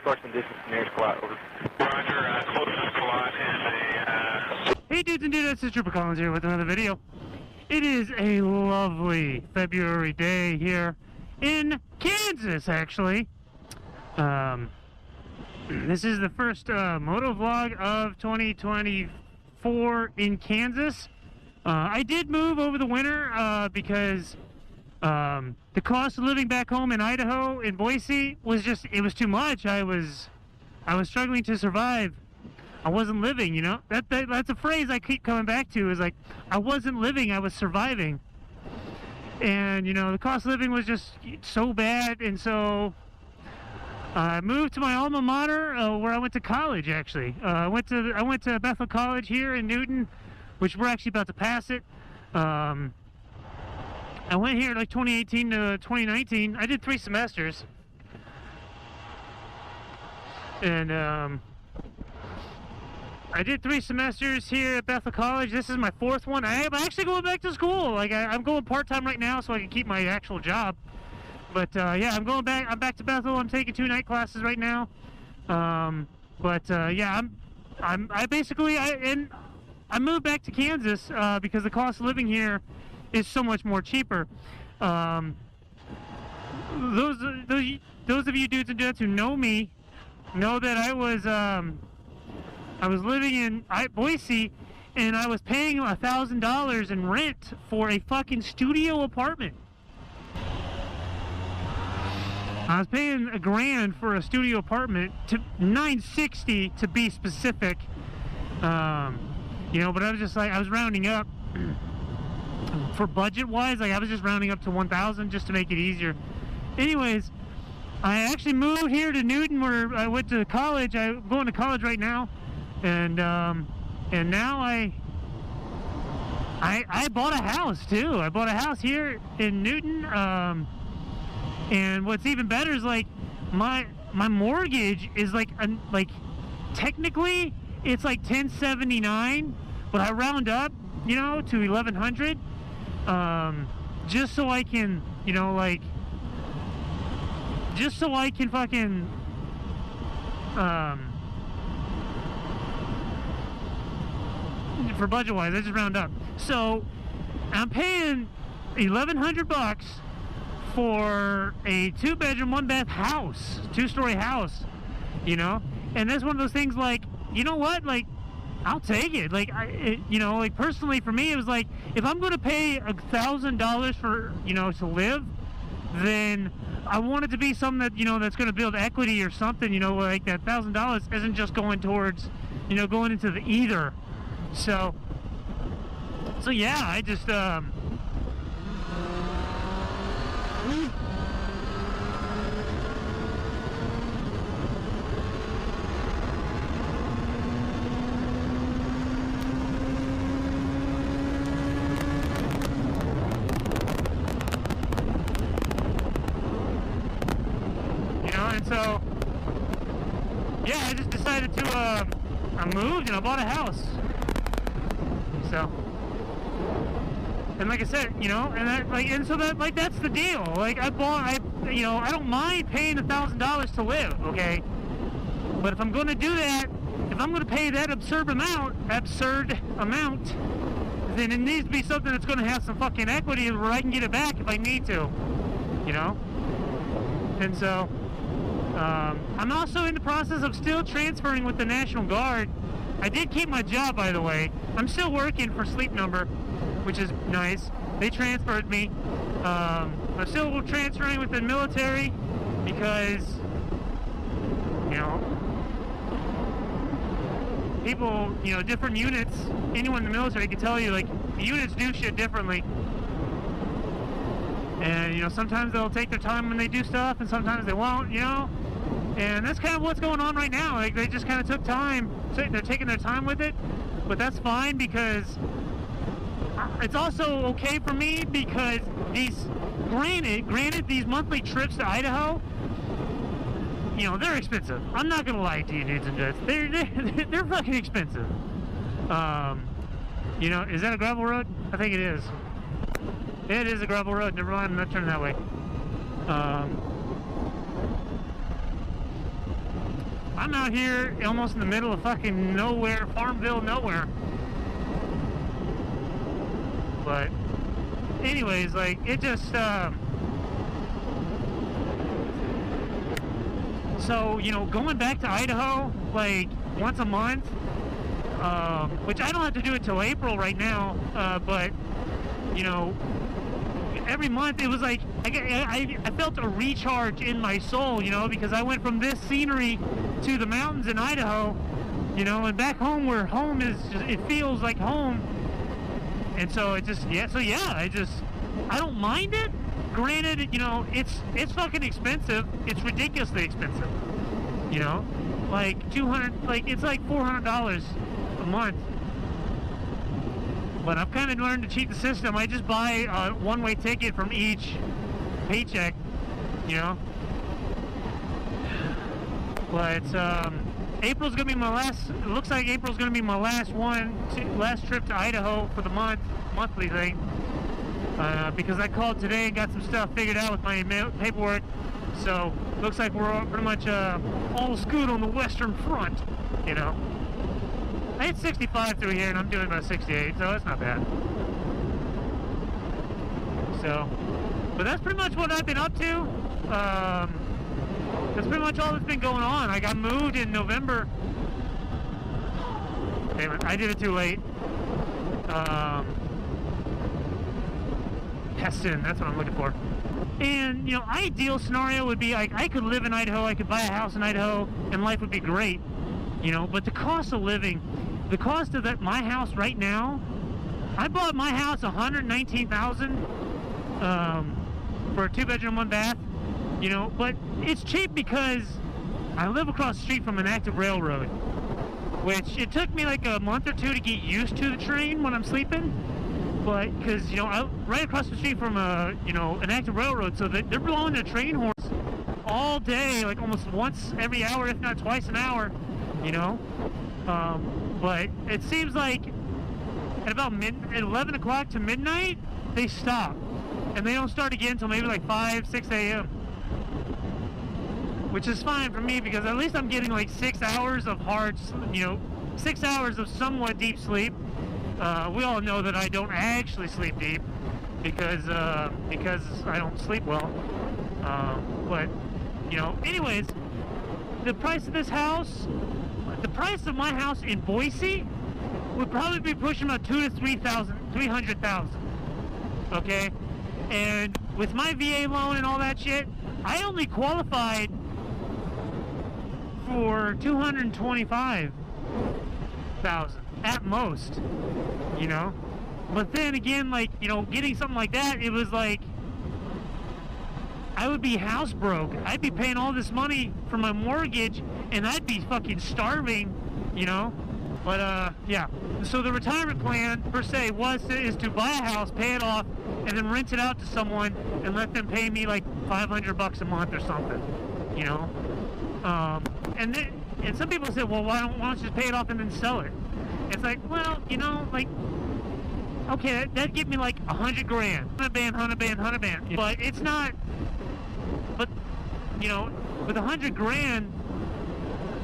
approximate distance to nearest Kalat, over. Roger, closest Kalat is a... Hey dudes and dudettes, it's Trooper Collins here with another video. It is a lovely February day here in Kansas, actually. This is the first moto vlog of 2024 in Kansas. I did move over the winter because the cost of living back home in Idaho, in Boise, was just, it was too much. I was struggling to survive. I wasn't living, you know? That's a phrase I keep coming back to, is like, I wasn't living, I was surviving. And, you know, the cost of living was just so bad, and so I moved to my alma mater, where I went to college, actually. I went to Bethel College here in Newton, which we're actually about to pass it. I went here like 2018 to 2019. I did 3 semesters. And I did 3 semesters here at Bethel College. This is my 4th one. I'm actually going back to school. Like I'm going part-time right now so I can keep my actual job. But yeah, I'm going back. I'm back to Bethel. I'm taking 2 night classes right now. Yeah, I moved back to Kansas because the cost of living here is so much more cheaper. Those of you dudes and dudettes who know me know that I was living in Boise, and I was paying $1,000 in rent for a fucking studio apartment. I was paying $1,000 for a studio apartment, to $960 to be specific. You know, but I was just like, I was rounding up for budget-wise. Like I was just rounding up to 1,000 just to make it easier. Anyways, I actually moved here to Newton, where I went to college. I'm going to college right now, and now I bought a house too. I bought a house here in Newton. And what's even better is like my mortgage is like technically it's like $1,079, but I round up, you know, to $1,100, just so I can, you know, like, just so I can fucking for budget wise, I just round up. So I'm paying $1,100 for a 2-bedroom, 1-bath house, 2-story house, you know. And that's one of those things, like, you know what, like, I'll take it. Like, you know, like, personally for me, it was like, if I'm going to pay $1,000 for, you know, to live, then I want it to be something that, you know, that's going to build equity or something, you know, like that $1,000 isn't just going towards, you know, going into the either. So yeah, I just, so, yeah, I just decided to, I moved and I bought a house. So, and like I said, you know, and that, like, and so that, like, that's the deal. Like, you know, I don't mind paying $1,000 to live, okay? But if I'm going to do that, if I'm going to pay that absurd amount, then it needs to be something that's going to have some fucking equity where I can get it back if I need to, you know? And so, I'm also in the process of still transferring with the National Guard. I did keep my job, by the way. I'm still working for Sleep Number, which is nice. They transferred me. I'm still transferring with the military because, you know, people, you know, different units, anyone in the military can tell you, like, the units do shit differently. And, you know, sometimes they'll take their time when they do stuff, and sometimes they won't, you know? And that's kind of what's going on right now. Like, they just kind of took time. So they're taking their time with it, but that's fine because it's also okay for me because granted, these monthly trips to Idaho, you know, they're expensive. I'm not gonna lie to you, dudes and dudes. They're fucking expensive. You know, is that a gravel road? I think it is. It is a gravel road. Never mind, I'm not turning that way. I'm out here almost in the middle of fucking nowhere, Farmville, nowhere. But anyways, like, it just, so, you know, going back to Idaho, like, once a month, which I don't have to do it till April right now, but, you know, every month it was like, I felt a recharge in my soul, you know, because I went from this scenery to the mountains in Idaho, you know, and back home where home is, it feels like home. And so it just, yeah, I don't mind it. Granted, you know, it's fucking expensive. It's ridiculously expensive, you know, like 200, like it's like $400 a month. But I've kind of learned to cheat the system. I just buy a one-way ticket from each paycheck, you know. But April's gonna be my last. It looks like April's gonna be my last trip to Idaho for the monthly thing. Because I called today and got some stuff figured out with my paperwork. So looks like we're all pretty much all good on the Western Front, you know. I hit 65 through here and I'm doing about 68, so that's not bad. So, but that's pretty much what I've been up to. That's pretty much all that's been going on. I got moved in November. Damn it, I did it too late. Heston, that's what I'm looking for. And, you know, ideal scenario would be like, I could live in Idaho, I could buy a house in Idaho, and life would be great. You know, but the cost of living, the cost of my house right now, I bought my house $119,000 for a 2-bedroom, 1-bath, you know, but it's cheap because I live across the street from an active railroad, which it took me like a month or two to get used to the train when I'm sleeping, but because, you know, right across the street from you know, an active railroad, so that they're blowing their train horns all day, like almost once every hour, if not twice an hour, you know. But it seems like at about at 11 o'clock to midnight, they stop. And they don't start again until maybe like 5, 6 a.m. Which is fine for me because at least I'm getting like 6 hours of hard, you know, 6 hours of somewhat deep sleep. We all know that I don't actually sleep deep because I don't sleep well. But, you know, anyways, the price of this house, the price of my house in Boise would probably be pushing about $200,000 to $300,000. Okay, and with my VA loan and all that shit, I only qualified for $225,000 at most. You know, but then again, like, you know, getting something like that, it was like I would be house broke. I'd be paying all this money for my mortgage and I'd be fucking starving, you know. But yeah, so the retirement plan per se is to buy a house, pay it off, and then rent it out to someone and let them pay me like $500 a month or something, you know. And some people say, well, why don't you just pay it off and then sell it? It's like, well, you know, like, okay, that'd give me like $100 grand, 100 band, but it's not. But, you know, with $100 grand,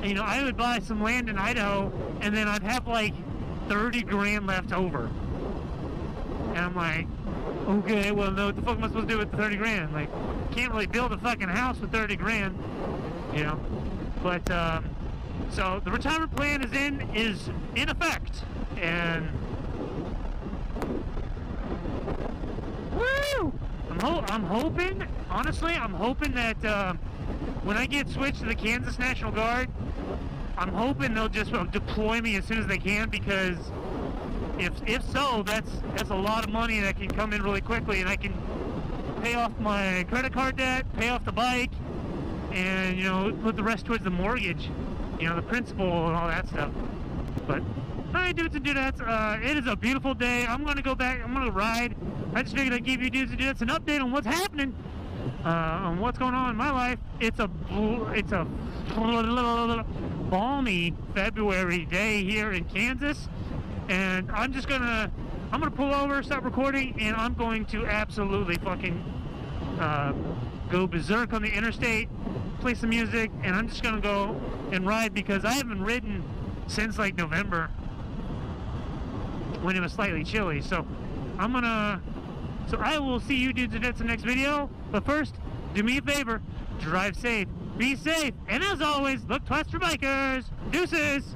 you know, I would buy some land in Idaho, and then I'd have like 30 grand left over. And I'm like, okay, well, no, what the fuck am I supposed to do with the 30 grand? Like, can't really build a fucking house with 30 grand, you know. But so the retirement plan is in effect, and woo! I'm hoping, honestly, I'm hoping that when I get switched to the Kansas National Guard, I'm hoping they'll just deploy me as soon as they can, because if so, that's a lot of money that can come in really quickly, and I can pay off my credit card debt, pay off the bike, and, you know, put the rest towards the mortgage, you know, the principal and all that stuff. But alright, dudes and dudettes, it is a beautiful day. I'm gonna go back, I'm gonna ride. I just figured I'd give you dudes and dudettes an update on what's happening, on what's going on in my life. It's a balmy February day here in Kansas, and I'm gonna pull over, stop recording, and I'm going to absolutely fucking go berserk on the interstate play some music, and I'm just gonna go and ride because I haven't ridden since like November when it was slightly chilly. So I will see you dudes and dudettes in the next video. But first, do me a favor, drive safe, be safe, and as always, look twice for bikers. Deuces!